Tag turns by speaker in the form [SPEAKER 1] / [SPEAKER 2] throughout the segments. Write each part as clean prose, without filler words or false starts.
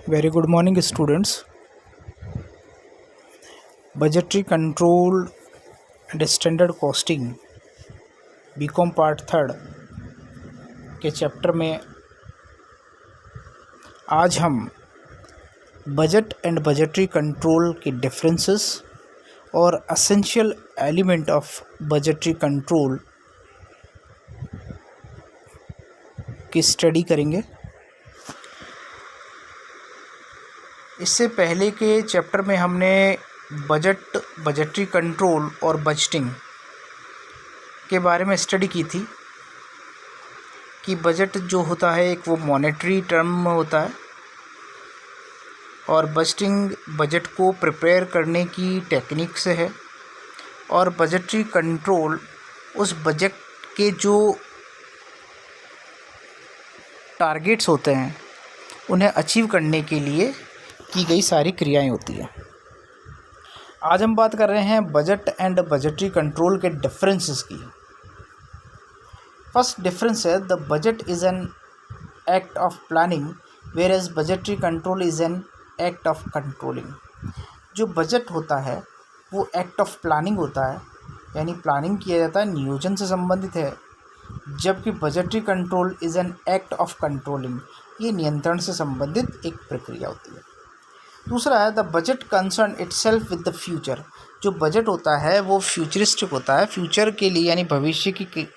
[SPEAKER 1] Very good morning, students. Budgetary control and standard costing BCom part third के chapter में आज हम budget and budgetary control के differences और essential element of budgetary control की study करेंगे। इससे पहले के चैप्टर में हमने बजटरी कंट्रोल और बजटिंग के बारे में स्टडी की थी कि बजट जो होता है एक वो मॉनेटरी टर्म में होता है और बजटिंग बजट को प्रिपेयर करने की टेक्निक से है और बजटरी कंट्रोल उस बजट के जो टारगेट्स होते हैं उन्हें अचीव करने के लिए की गई सारी क्रियाएं होती हैं। आज हम बात कर रहे हैं बजट एंड बजटरी कंट्रोल के डिफरेंसेस की। फर्स्ट डिफरेंस है the budget is an act of planning where as budgetary control is an act of controlling. जो बजट होता है वो एक्ट ऑफ प्लानिंग होता है, यानी प्लानिंग किया जाता है, नियोजन से संबंधित है, जबकि budgetary control is an act of controlling, ये नियंत्रण से संबंधित एक प्रक्रिया होती है। दूसरा है the budget concern itself with the future. जो बजट होता है वो फ्यूचरिस्टिक होता है, फ्यूचर के लिए यानी भविष्य की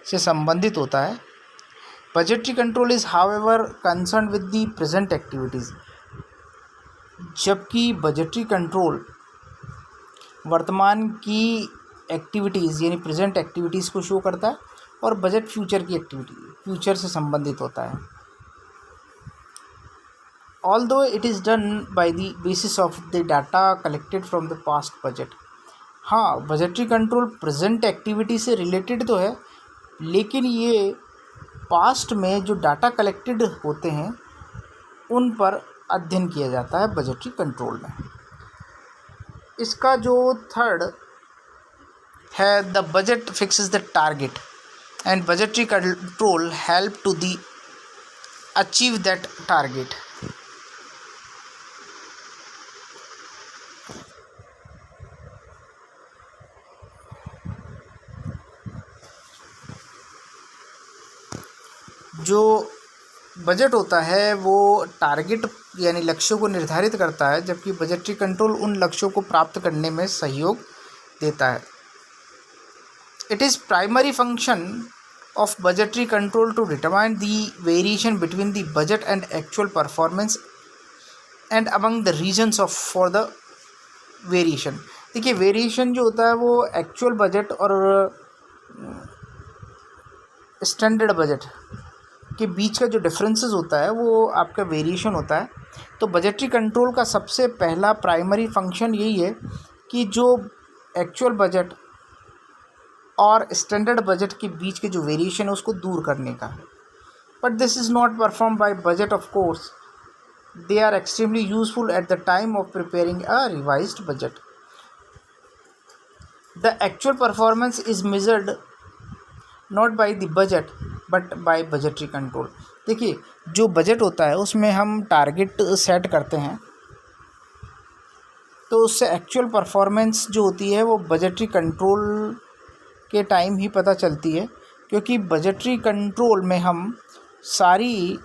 [SPEAKER 1] से संबंधित होता है। Budgetary control is however concern with the present activities, जबकि बजटरी कंट्रोल वर्तमान की एक्टिविटीज़ यानी प्रेजेंट एक्टिविटीज़ को शो करता है और बजट फ्यूचर की एक्टिविटी फ्यूचर से संबंधित होता है। Although it is done by the basis of the data collected from the past budget। हाँ, बजटरी कंट्रोल प्रेजेंट एक्टिविटी से रिलेटेड तो है, लेकिन ये पास्ट में जो डाटा कलेक्टेड होते हैं उन पर अध्ययन किया जाता है बजटरी कंट्रोल में। इसका जो थर्ड है the budget fixes the target and budgetary control help to the achieve that target. जो बजट होता है वो टारगेट यानी लक्ष्यों को निर्धारित करता है, जबकि बजटरी कंट्रोल उन लक्ष्यों को प्राप्त करने में सहयोग देता है। It is primary function of budgetary control to determine the variation between the budget and actual performance and among the reasons of for the variation. देखिए, वेरिएशन जो होता है वो एक्चुअल बजट और स्टैंडर्ड बजट के बीच का जो डिफरेंसेस होता है वो आपका वेरिएशन होता है। तो बजटरी कंट्रोल का सबसे पहला प्राइमरी फंक्शन यही है कि जो एक्चुअल बजट और स्टैंडर्ड बजट के बीच के जो वेरिएशन है उसको दूर करने का है। But this is not perform by budget of course, they are extremely useful at the time of preparing a revised budget. The actual performance is measured not by the budget but by budgetary control. देखिए, जो budget होता है उसमें हम target set करते हैं, तो उससे एक्चुअल परफॉर्मेंस जो होती है वो बजटरी कंट्रोल के टाइम ही पता चलती है, क्योंकि बजटरी कंट्रोल में हम सारी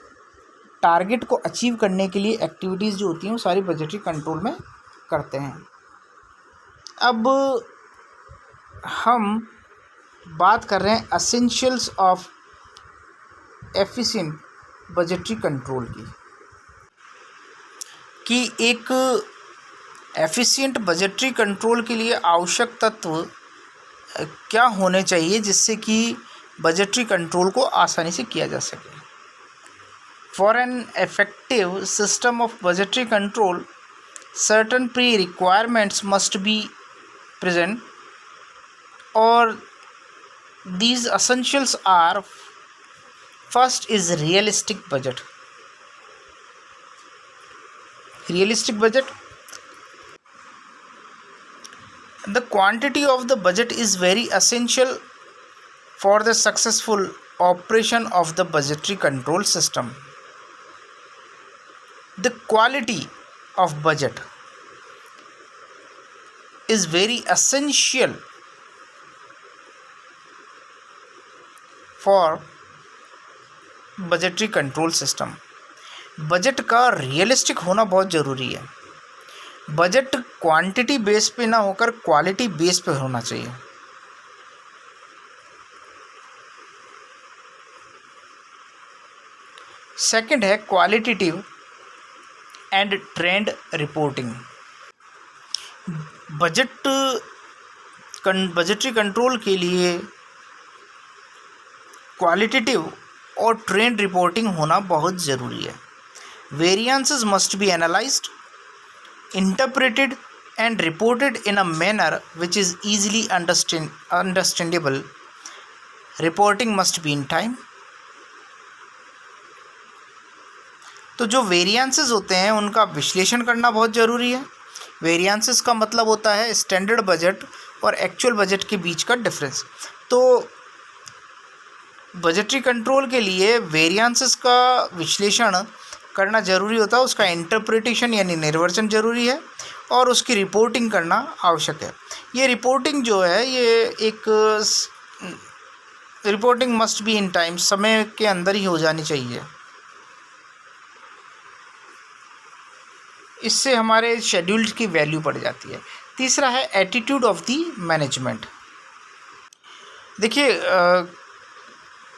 [SPEAKER 1] टारगेट को अचीव करने के लिए एक्टिविटीज़ जो होती हैं वो सारी बजटरी कंट्रोल में करते हैं। अब हम बात कर रहे हैं essentials of efficient budgetary control की, कि एक एफिशिएंट बजटरी कंट्रोल के लिए आवश्यक तत्व क्या होने चाहिए जिससे कि बजटरी कंट्रोल को आसानी से किया जा सके। For an effective system of budgetary control certain pre requirements must be present और these essentials are first is realistic budget। realistic budget, the quantity of the budget is very essential for the successful operation of the budgetary control system। The quality of budget is very essential for budgetary control system. Budget का realistic होना बहुत ज़रूरी है. Budget quantity base पे ना होकर quality base पे होना चाहिए. सेकंड है qualitative and trend reporting. Budgetary control के लिए क्वालिटेटिव और ट्रेंड रिपोर्टिंग होना बहुत ज़रूरी है. Variances must be analysed, interpreted and reported in a manner which is easily understandable. Reporting must be in time. तो जो वेरिएंसेस होते हैं उनका विश्लेषण करना बहुत ज़रूरी है. वेरिएंसेस का मतलब होता है स्टैंडर्ड बजट और एक्चुअल बजट के बीच का डिफरेंस. तो बजटरी कंट्रोल के लिए वेरिएंसेस का विश्लेषण करना ज़रूरी होता है, उसका इंटरप्रिटेशन यानी निर्वचन ज़रूरी है और उसकी रिपोर्टिंग करना आवश्यक है. ये रिपोर्टिंग जो है ये एक reporting must be in time, समय के अंदर ही हो जानी चाहिए. इससे हमारे शेड्यूल की वैल्यू बढ़ जाती है. तीसरा है एटीट्यूड ऑफ द मैनेजमेंट. देखिए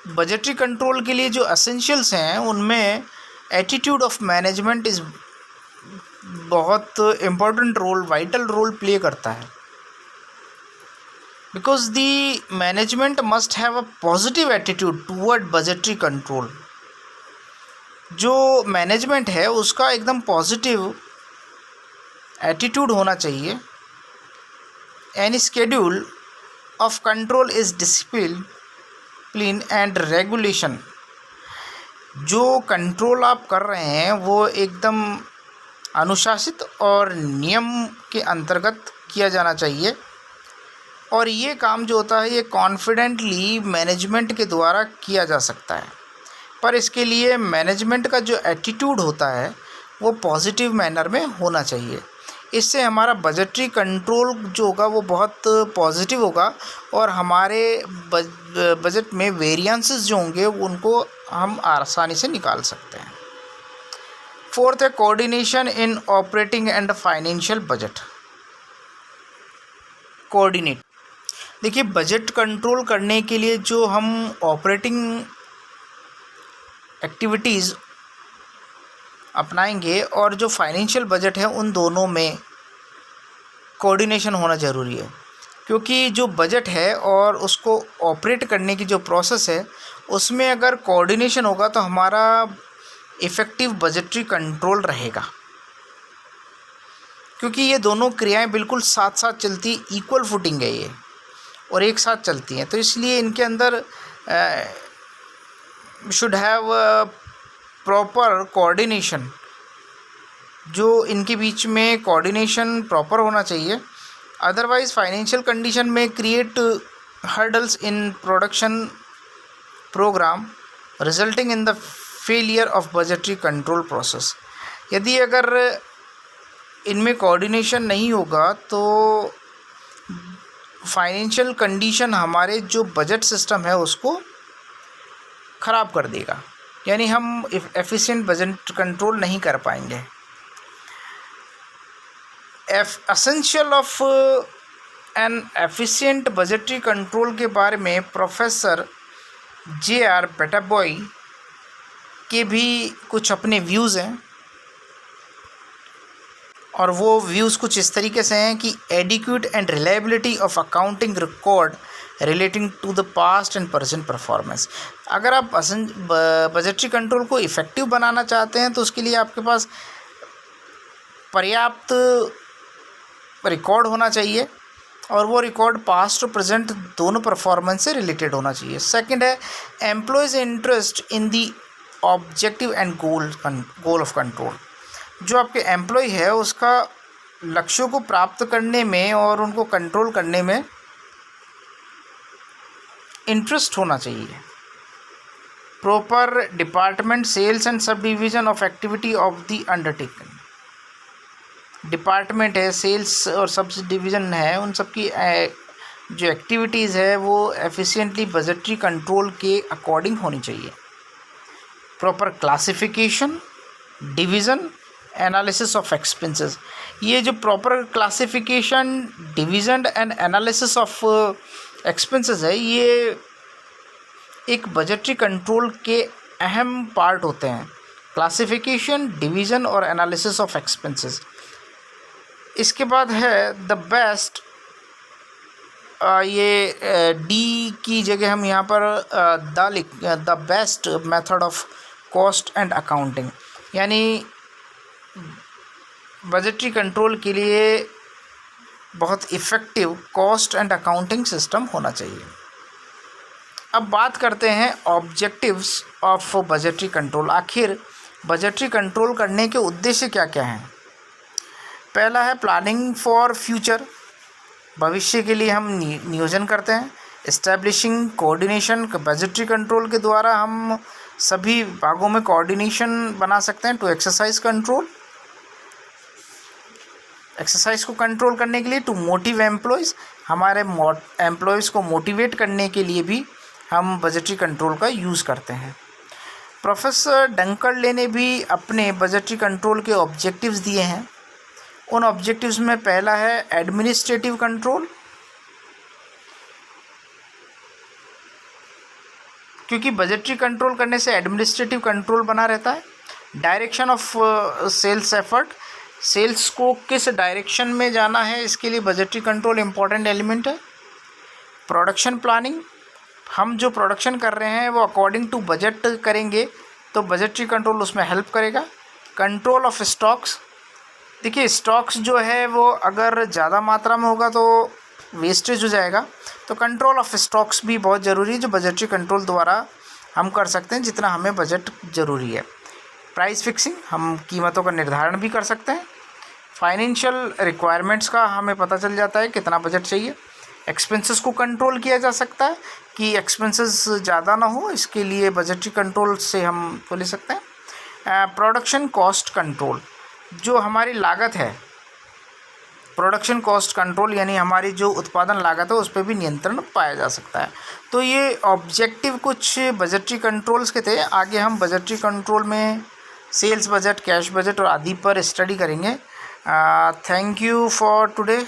[SPEAKER 1] बजटरी कंट्रोल के लिए जो एसेंशियल्स हैं उनमें एटीट्यूड ऑफ मैनेजमेंट इज़ बहुत important role, vital role play करता है. Because the management must have a positive attitude toward budgetary control. जो मैनेजमेंट है उसका एकदम पॉजिटिव एटीट्यूड होना चाहिए. Any schedule of control is discipline and regulation. जो कंट्रोल आप कर रहे हैं वो एकदम अनुशासित और नियम के अंतर्गत किया जाना चाहिए. और ये काम जो होता है ये कॉन्फिडेंटली मैनेजमेंट के द्वारा किया जा सकता है. पर इसके लिए मैनेजमेंट का जो एटीट्यूड होता है वो पॉजिटिव मैनर में होना चाहिए. इससे हमारा बजटरी कंट्रोल जो होगा वो बहुत पॉजिटिव होगा और हमारे बजट में वेरिएंसेस जो होंगे उनको हम आसानी से निकाल सकते हैं. फोर्थ है coordination in operating and financial budget. Coordinate. देखिए बजट कंट्रोल करने के लिए जो हम ऑपरेटिंग एक्टिविटीज़ अपनाएंगे और जो फाइनेंशियल बजट है उन दोनों में कोऑर्डिनेशन होना ज़रूरी है. क्योंकि जो बजट है और उसको ऑपरेट करने की जो प्रोसेस है उसमें अगर कोऑर्डिनेशन होगा तो हमारा इफ़ेक्टिव बजटरी कंट्रोल रहेगा. क्योंकि ये दोनों क्रियाएं बिल्कुल साथ साथ चलती, इक्वल फुटिंग है ये और एक साथ चलती हैं. तो इसलिए इनके अंदर शुड हैव प्रॉपर कोऑर्डिनेशन. जो इनके बीच में कोऑर्डिनेशन प्रॉपर होना चाहिए. अदरवाइज़ फाइनेंशियल कंडीशन में create hurdles in production programme resulting in the failure of budgetary control process. यदि अगर इनमें कोऑर्डिनेशन नहीं होगा तो फाइनेंशियल कंडीशन हमारे जो बजट सिस्टम है उसको ख़राब कर देगा, यानी हम एफिशिएंट बजट कंट्रोल नहीं कर पाएंगे. Essential of N efficient budgetary control के बारे में प्रोफेसर J.R. बेटाबॉय के भी कुछ अपने व्यूज़ हैं और वो व्यूज़ कुछ इस तरीके से हैं कि adequate and reliability of accounting record relating to the past and present performance. अगर आप बजटरी कंट्रोल को इफ़ेक्टिव बनाना चाहते हैं तो उसके लिए आपके पास पर्याप्त रिकॉर्ड होना चाहिए और वो रिकॉर्ड पास्ट और प्रेजेंट दोनों परफॉर्मेंस से रिलेटेड होना चाहिए. सेकंड है employees interest in the objective and goal of control. जो आपके एम्प्लॉय है उसका लक्ष्यों को प्राप्त करने में और उनको कंट्रोल करने में इंटरेस्ट होना चाहिए. Proper department sales and subdivision of activity of the undertaken. Department है, सेल्स और सब डिवीज़न है, उन सब की जो एक्टिविटीज़ है वो एफिशिएंटली बजटरी कंट्रोल के अकॉर्डिंग होनी चाहिए। Proper classification, division, analysis of expenses. ये जो proper classification, division and analysis of expenses है, ये एक बजटरी कंट्रोल के अहम पार्ट होते हैं। क्लासिफिकेशन, डिवीज़न और एनालिसिस ऑफ एक्सपेंसेस। इसके बाद है द बेस्ट, ये डी की जगह हम यहाँ पर the best method of cost and accounting, यानी बजटरी कंट्रोल के लिए बहुत effective cost and accounting system होना चाहिए। अब बात करते हैं ऑब्जेक्टिव्स ऑफ बजटरी कंट्रोल। आखिर बजटरी कंट्रोल करने के उद्देश्य क्या क्या हैं? पहला है प्लानिंग फॉर फ्यूचर, भविष्य के लिए हम नियोजन करते हैं। इस्टेब्लिशिंग कोऑर्डिनेशन, बजटरी कंट्रोल के द्वारा हम सभी भागों में कोऑर्डिनेशन बना सकते हैं। टू एक्सरसाइज कंट्रोल, एक्सरसाइज को कंट्रोल करने के लिए। टू मोटिव एम्प्लॉयज़, हमारे एम्प्लॉयज़ को मोटिवेट करने के लिए भी हम बजटरी कंट्रोल का यूज़ करते हैं। प्रोफेसर डंकर्ले ने भी अपने बजटरी कंट्रोल के ऑब्जेक्टिव्स दिए हैं। उन ऑब्जेक्टिव्स में पहला है एडमिनिस्ट्रेटिव कंट्रोल, क्योंकि बजटरी कंट्रोल करने से एडमिनिस्ट्रेटिव कंट्रोल बना रहता है। Direction of sales effort, sales को किस डायरेक्शन में जाना है, इसके लिए बजटरी कंट्रोल इम्पॉर्टेंट एलिमेंट है। प्रोडक्शन प्लानिंग, हम जो प्रोडक्शन कर रहे हैं वो अकॉर्डिंग टू बजट करेंगे तो बजटरी कंट्रोल उसमें हेल्प करेगा। कंट्रोल ऑफ स्टॉक्स, देखिए स्टॉक्स जो है वो अगर ज़्यादा मात्रा में होगा तो वेस्टेज हो जाएगा, तो कंट्रोल ऑफ स्टॉक्स भी बहुत ज़रूरी है, जो बजटरी कंट्रोल द्वारा हम कर सकते हैं जितना हमें बजट ज़रूरी है। प्राइस फिक्सिंग, हम कीमतों का निर्धारण भी कर सकते हैं। फाइनेंशियल रिक्वायरमेंट्स का हमें पता चल जाता है कितना बजट चाहिए। एक्सपेंसेस को कंट्रोल किया जा सकता है कि एक्सपेंसेस ज़्यादा ना हो, इसके लिए बजटरी कंट्रोल से हम तो ले सकते हैं। प्रोडक्शन कॉस्ट कंट्रोल, जो हमारी लागत है, प्रोडक्शन कॉस्ट कंट्रोल यानी हमारी जो उत्पादन लागत है उस पर भी नियंत्रण पाया जा सकता है। तो ये ऑब्जेक्टिव कुछ बजटरी कंट्रोल्स के थे। आगे हम बजटरी कंट्रोल में सेल्स बजट, कैश बजट और आदि पर स्टडी करेंगे। Thank you for today.